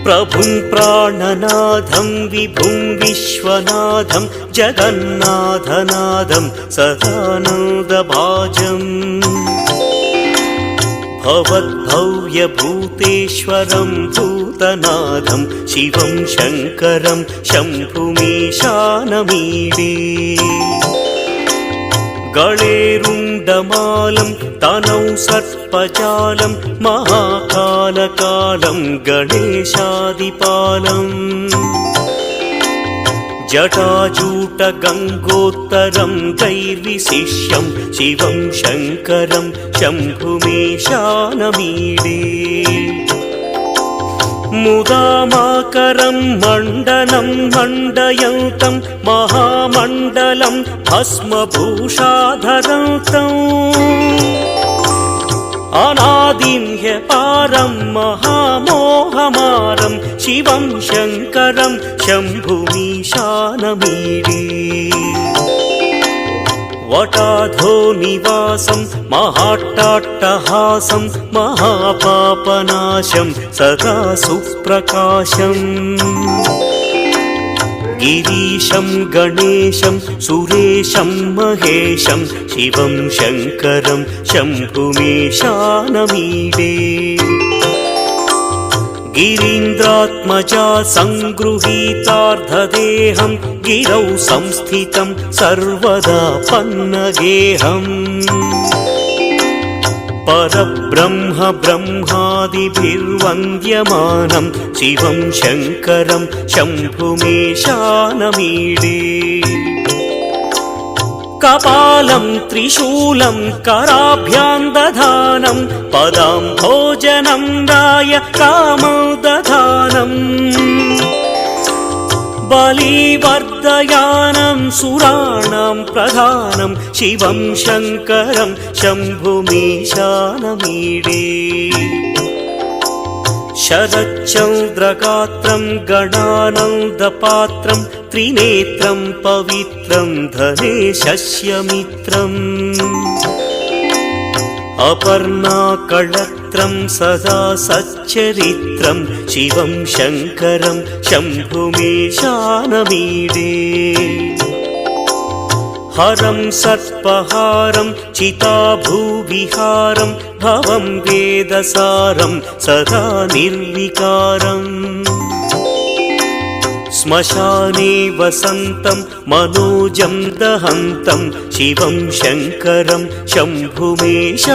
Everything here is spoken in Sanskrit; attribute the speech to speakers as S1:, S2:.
S1: प्रभुं प्राणनाथं विभुं विश्वनाथं जगन्नाथनाथं सदानन्दभाजम् भवद्भव्यभूतेश्वरं भूतनाथं शिवं शङ्करं शम्भुमीशानमीडे गळेरुण्डमालं तनौ सर्पजालं महाकालकालं गणेशादिपालम् जटाजूटगङ्गोत्तरं दैर्विशिष्यं शिवं शङ्करं शम्भुमीशानमीडे मुदामाकरं मण्डलं मण्डयन्तं महामण्डलं भस्मभूषाधरन्तम् अनादिं ह्यपारं महामोहमारं शिवं शङ्करं शम्भुमीशानमीडे वटाधो निवासं महाट्टाट्टहासं महापापनाशं सदा सुप्रकाशम् गिरीशं गणेशं सुरेशं महेशं शिवं शङ्करं शम्भुमीशानमीडे गिरीन्द्रात्मजा सङ्गृहीतार्धदेहं गिरौ संस्थितं सर्वदा पन्नगेहम् परब्रह्म ब्रह्मादिभिर्वन्द्यमानं शिवं शङ्करं शम्भुमीशानमीडे कपालं त्रिशूलं कराभ्यां दधानं पदाम्भोजनं राय कामोदधानम् बलिवर्धयानं सुराणां प्रधानं शिवं शङ्करं शम्भुमीशानमीडे शरच्चन्द्रगात्रं गणानन्दपात्रं त्रिनेत्रं पवित्रं धनेशस्य मित्रम् अपर्णाकळत्रं सदा सच्चरित्रं शिवं शङ्करं शम्भुमीशानमीडे हरं सर्पहारं चिताभूविहारं भवं वेदसारं सदा निर्विकारम् श्मशाने वसन्तं मनोजं दहन्तं शिवं शङ्करं शम्भुमीशानमीडे